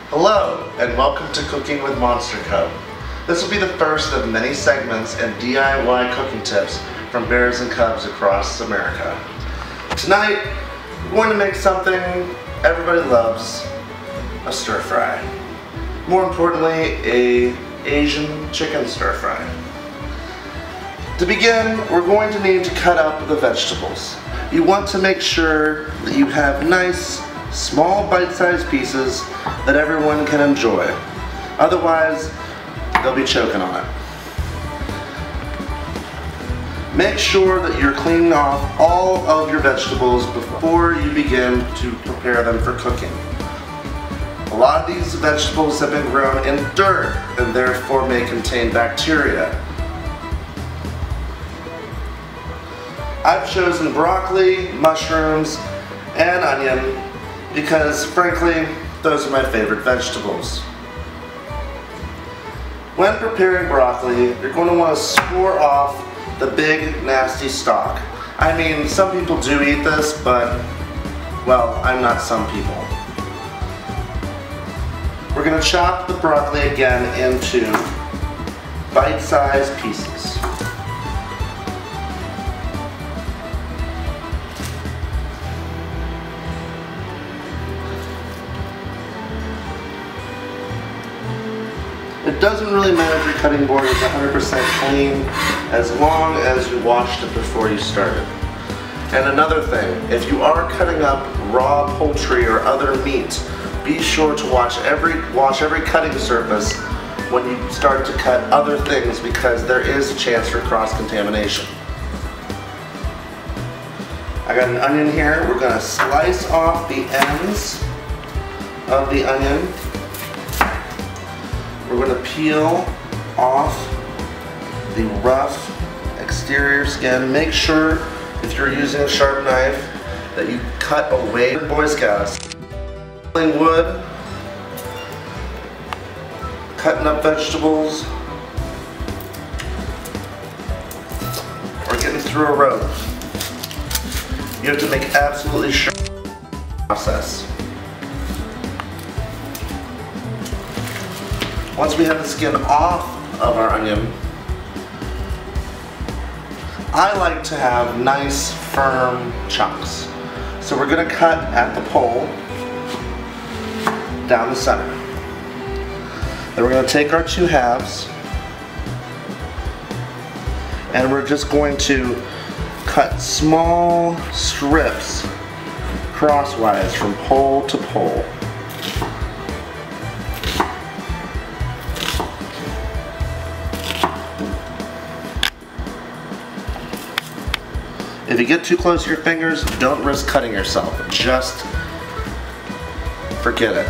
Hello, and welcome to Cooking with MonsterCub. This will be the first of many segments and DIY cooking tips from bears and cubs across America. Tonight, we're going to make something everybody loves, a stir fry. More importantly, an Asian chicken stir fry. To begin, we're going to need to cut up the vegetables. You want to make sure that you have nice, small bite-sized pieces that everyone can enjoy. Otherwise, they'll be choking on it. Make sure that you're cleaning off all of your vegetables before you begin to prepare them for cooking. A lot of these vegetables have been grown in dirt and therefore may contain bacteria. I've chosen broccoli, mushrooms, and onion because, frankly, those are my favorite vegetables. When preparing broccoli, you're going to want to score off the big, nasty stalk. I mean, some people do eat this, but, well, I'm not some people. We're going to chop the broccoli again into bite-sized pieces. It doesn't really matter if your cutting board is 100% clean as long as you washed it before you started. And another thing, if you are cutting up raw poultry or other meat, be sure to wash every cutting surface when you start to cut other things because there is a chance for cross-contamination. I got an onion here. We're going to slice off the ends of the onion. We're going to peel off the rough exterior skin. Make sure, if you're using a sharp knife, that you cut away the Boy Scouts. Peeling wood, cutting up vegetables, or getting through a rope. You have to make absolutely sure the process. Once we have the skin off of our onion, I like to have nice, firm chunks. So we're going to cut at the pole down the center. Then we're going to take our two halves and we're just going to cut small strips crosswise from pole to pole. If you get too close to your fingers, don't risk cutting yourself. Just forget it.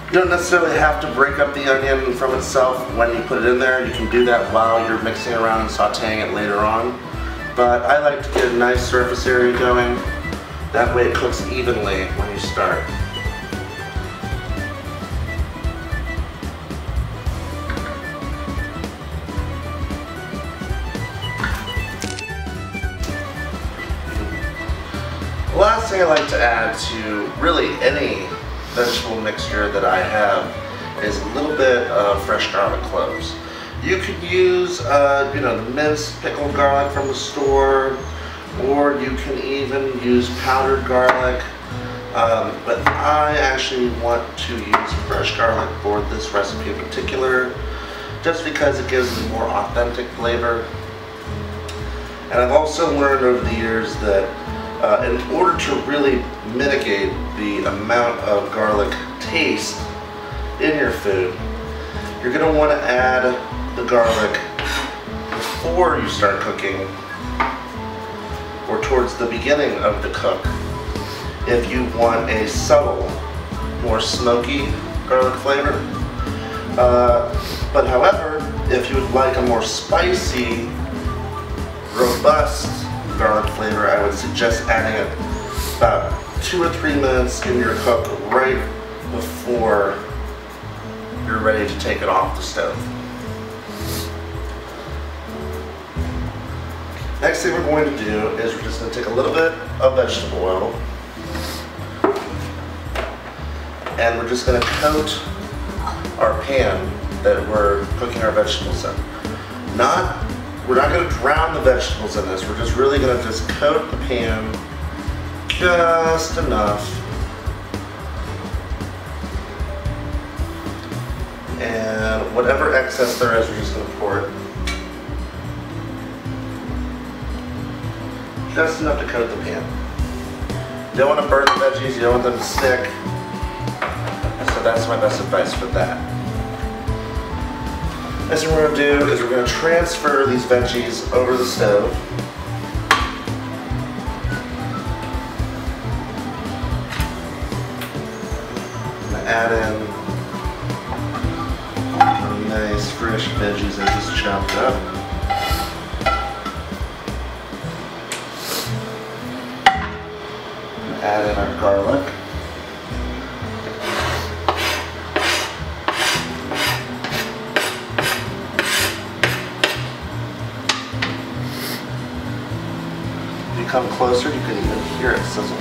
You don't necessarily have to break up the onion from itself when you put it in there. You can do that while you're mixing around and sauteing it later on. But I like to get a nice surface area going. That way it cooks evenly when you start. The last thing I like to add to really any vegetable mixture that I have is a little bit of fresh garlic cloves. You could use the minced pickled garlic from the store, or you can even use powdered garlic, but I actually want to use fresh garlic for this recipe in particular just because it gives a more authentic flavor. And I've also learned over the years that in order to really mitigate the amount of garlic taste in your food, you're going to want to add the garlic before you start cooking or towards the beginning of the cook if you want a subtle, more smoky garlic flavor. But however, if you would like a more spicy, robust garlic flavor, I would suggest suggest adding it about 2 or 3 minutes in your cook right before you're ready to take it off the stove. Next thing we're going to do is we're just going to take a little bit of vegetable oil and we're just going to coat our pan that we're cooking our vegetables in. We're not going to drown the vegetables in this, we're just really going to just coat the pan just enough. And whatever excess there is, we're just going to pour it. Just enough to coat the pan. You don't want to burn the veggies, you don't want them to stick. So that's my best advice for that. Next thing we're going to do is we're going to transfer these veggies over the stove. I'm going to add in some nice fresh veggies I just chopped up. Add in our garlic. If you come closer, you can even hear it sizzle.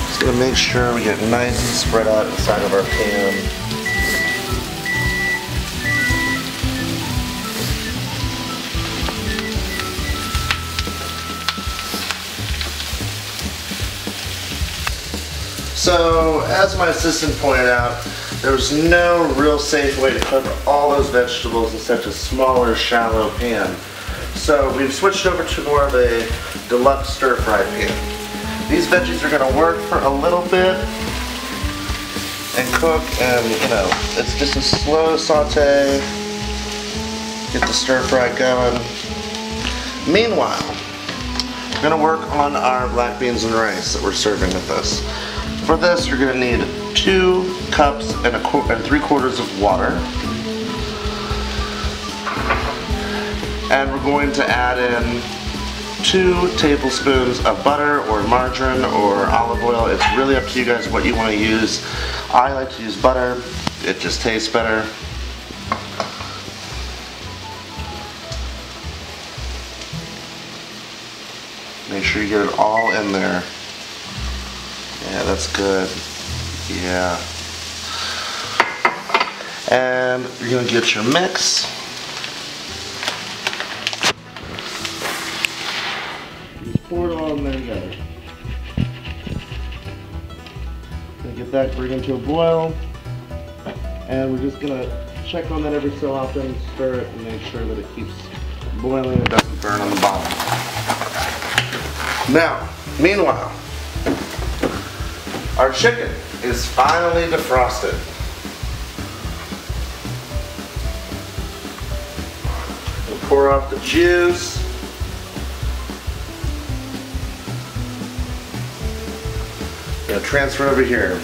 Just gonna make sure we get nice and spread out inside of our pan. So, as my assistant pointed out, there was no real safe way to cook all those vegetables in such a smaller, shallow pan. So we've switched over to more of a deluxe stir-fry pan. These veggies are going to work for a little bit and cook, and you know, it's just a slow saute. Get the stir-fry going. Meanwhile, we're going to work on our black beans and rice that we're serving with this. For this, you're going to need 2 cups and 3/4 of water. And we're going to add in 2 tablespoons of butter or margarine or olive oil. It's really up to you guys what you want to use. I like to use butter. It just tastes better. Make sure you get it all in there. Yeah, that's good. Yeah. And you're going to get your mix. Just pour it all in there together. Gonna get that, bring it to a boil. And we're just going to check on that every so often, stir it, and make sure that it keeps boiling and doesn't burn on the bottom. Now, meanwhile, our chicken is finally defrosted. We'll pour off the juice. Gonna transfer over here.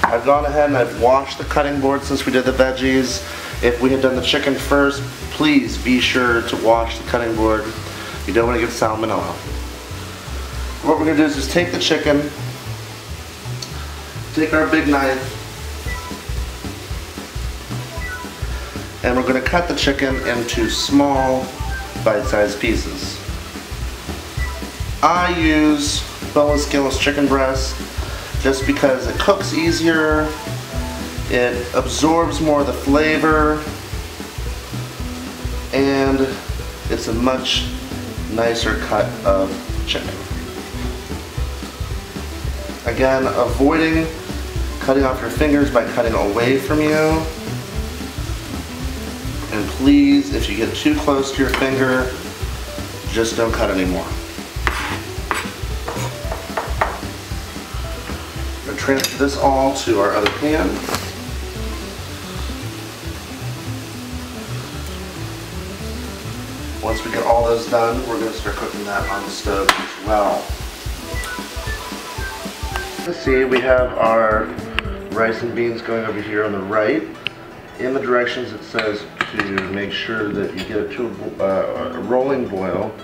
I've gone ahead and I've washed the cutting board since we did the veggies. If we had done the chicken first, please be sure to wash the cutting board. You don't want to get salmonella. What we're gonna do is just take the chicken, take our big knife, and we're going to cut the chicken into small, bite-sized pieces. I use boneless, skinless chicken breast just because it cooks easier, it absorbs more of the flavor, and it's a much nicer cut of chicken. Again, avoiding cutting off your fingers by cutting away from you. And please, if you get too close to your finger, just don't cut anymore. I'm going to transfer this all to our other pan. Once we get all those done, we're going to start cooking that on the stove as well. can see, we have our rice and beans going over here on the right. In the directions it says to make sure that you get it to a rolling boil.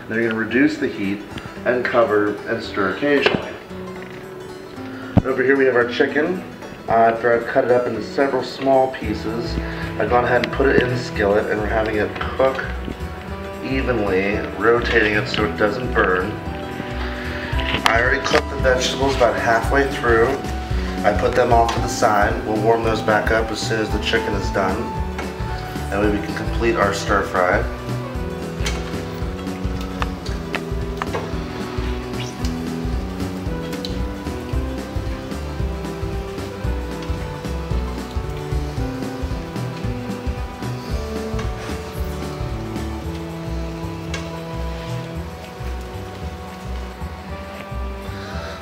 Then you're going to reduce the heat and cover and stir occasionally. Over here we have our chicken. After I've cut it up into several small pieces, I've gone ahead and put it in the skillet, and we're having it cook evenly, rotating it so it doesn't burn. I already cooked the vegetables about halfway through. I put them off to the side. We'll warm those back up as soon as the chicken is done. That way we can complete our stir fry.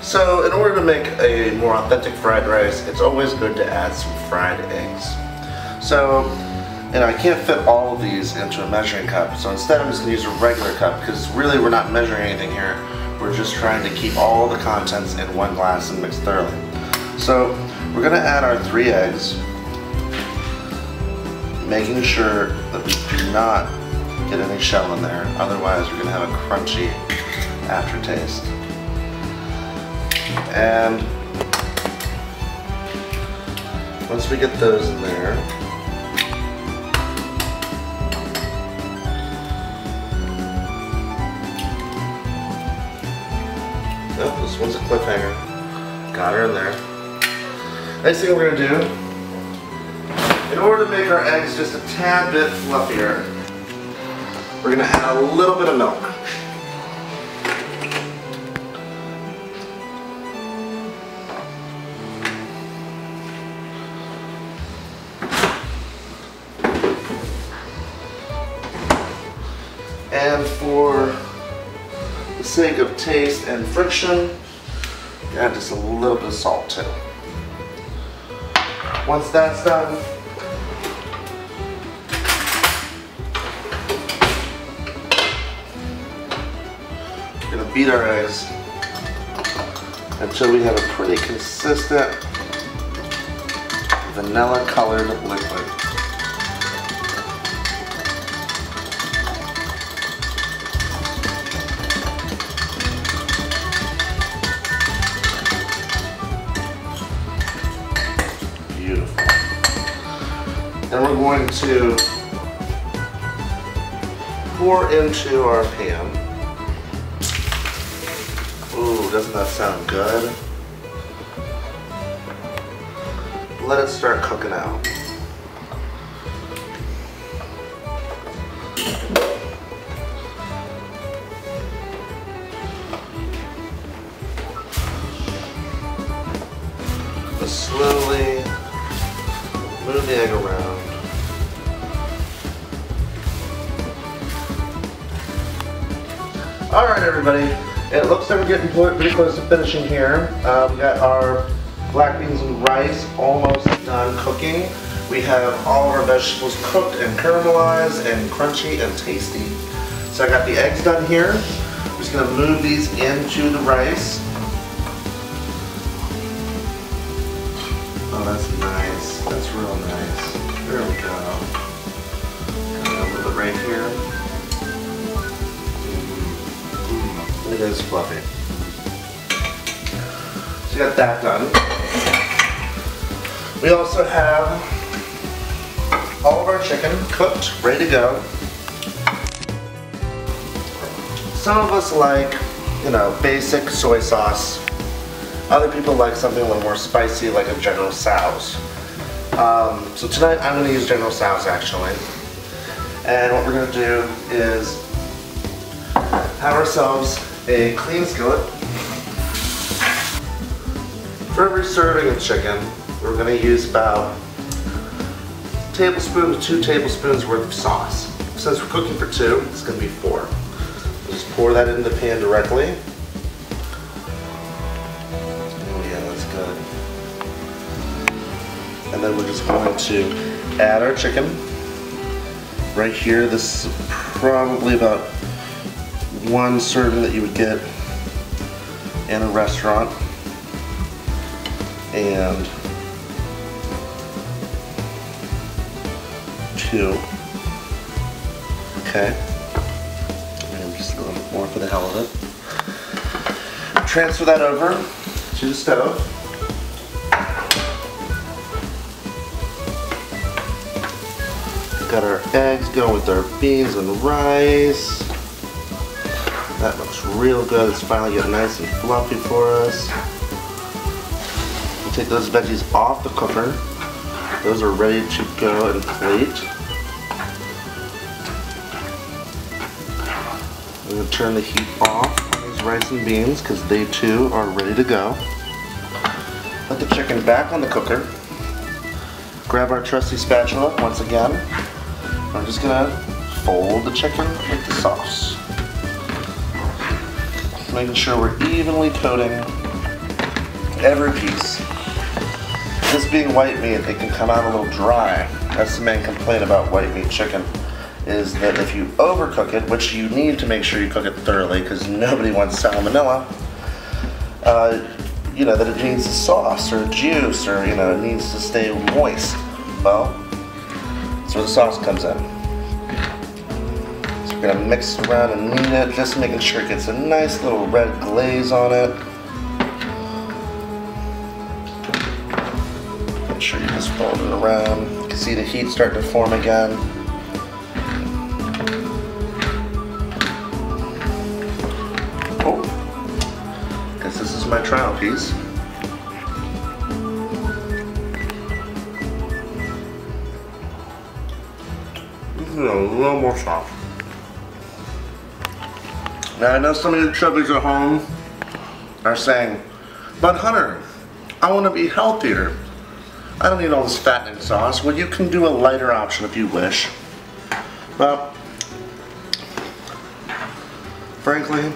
So in order to make a more authentic fried rice, it's always good to add some fried eggs. So, I can't fit all of these into a measuring cup, so instead I'm just going to use a regular cup, because really we're not measuring anything here. We're just trying to keep all the contents in one glass and mix thoroughly. So we're going to add our 3 eggs, making sure that we do not get any shell in there, otherwise we're going to have a crunchy aftertaste. And once we get those in there, oh, this one's a cliffhanger. Got her in there. Next thing we're going to do, in order to make our eggs just a tad bit fluffier, we're going to add a little bit of milk. And for the sake of taste and friction, add just a little bit of salt too. Once that's done, we're going to beat our eggs until we have a pretty consistent vanilla colored liquid. Beautiful. Then we're going to pour into our pan. Ooh, doesn't that sound good? Let it start cooking out. But slowly move the egg around. Alright everybody, it looks like we're getting pretty close to finishing here. We got our black beans and rice almost done cooking. We have all of our vegetables cooked and caramelized and crunchy and tasty. So I got the eggs done here. I'm just going to move these into the rice. Oh, that's nice. That's real nice. There we go. Got a little bit right here. It is fluffy. So we got that done. We also have all of our chicken cooked, ready to go. Some of us like, basic soy sauce. Other people like something a little more spicy, like a General Tso's. So tonight I'm going to use General Tso's actually. And what we're going to do is have ourselves a clean skillet. For every serving of chicken, we're going to use about a tablespoon to 2 tablespoons worth of sauce. Since we're cooking for 2, it's going to be 4. We'll just pour that into the pan directly. Oh yeah, that's good. And then we're just going to add our chicken. Right here, this is probably about 1 serving that you would get in a restaurant. and 2. Okay. And just a little bit more for the hell of it. Transfer that over to the stove. Got our eggs going with our beans and rice. That looks real good. It's finally getting nice and fluffy for us. We'll take those veggies off the cooker. Those are ready to go and plate. I'm going to turn the heat off on these rice and beans because they too are ready to go. Put the chicken back on the cooker. Grab our trusty spatula once again. I'm just going to fold the chicken with the sauce. Making sure we're evenly coating every piece. This being white meat, it can come out a little dry. That's the main complaint about white meat chicken, is that if you overcook it, which you need to make sure you cook it thoroughly because nobody wants salmonella, you know, that it needs a sauce or a juice, or, you know, it needs to stay moist. Well, that's where the sauce comes in. So we're going to mix it around and knead it, just making sure it gets a nice little red glaze on it. Make sure you just fold it around. You can see the heat starting to form again. Oh, guess this is my trial piece. A little more soft. Now I know some of you chubbies at home are saying, but Hunter, I want to be healthier. I don't need all this fattening sauce. Well, you can do a lighter option if you wish. But frankly,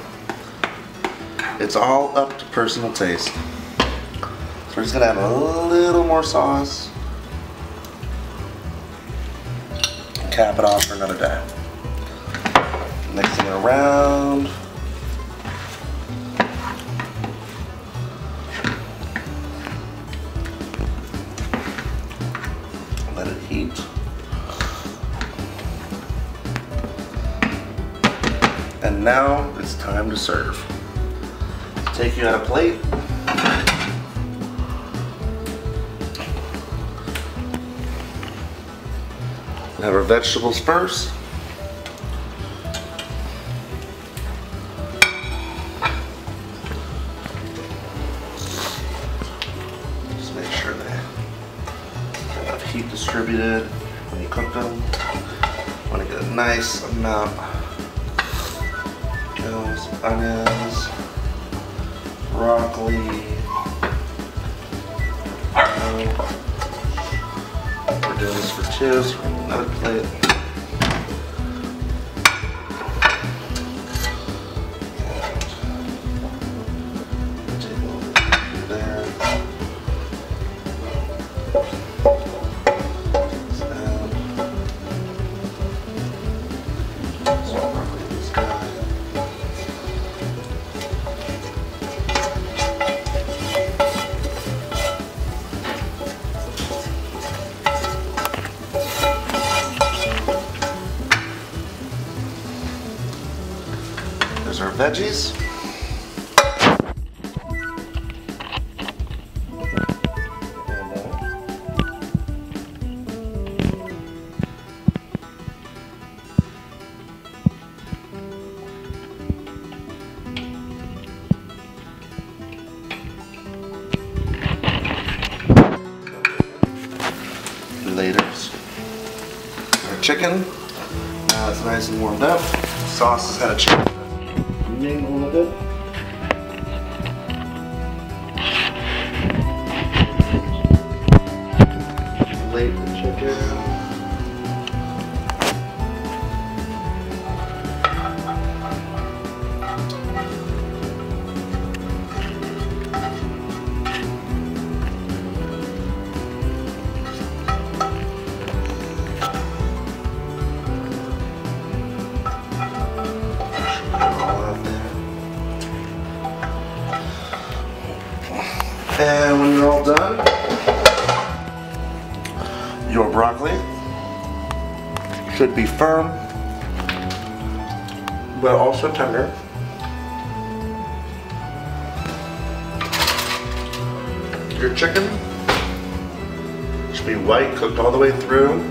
it's all up to personal taste. So we're just gonna add a little more sauce. Cap it off for another day. Mixing it around. Let it heat. And now it's time to serve. Take you out a plate. Have our vegetables first. Just make sure they have enough heat distributed when you cook them. Want to get a nice amount. Some onions, broccoli. We're doing this for 2, so we're going to another plate. And take a little bit there. So broccoli this guy. There's our veggies. Later, our chicken. Now it's nice and warmed up. Sauce has had a chance to mingle a little bit. Plate the chicken. And when you're all done, your broccoli should be firm, but also tender. Your chicken should be white, cooked all the way through.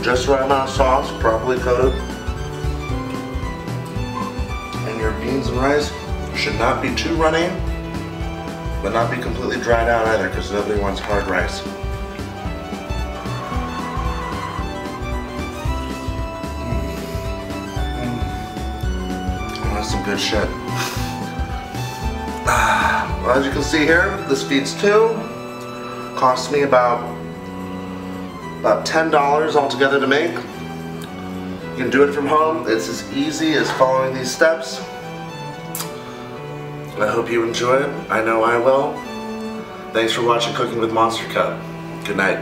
Just the right amount of sauce, properly coated. And your beans and rice should not be too runny, but not be completely dried out either, because nobody wants hard rice. Oh, that's some good shit. Well, as you can see here, this feeds two. Costs me about $10 altogether to make. You can do it from home. It's as easy as following these steps. I hope you enjoy it. I know I will. Thanks for watching Cooking with MonsterCub. Good night.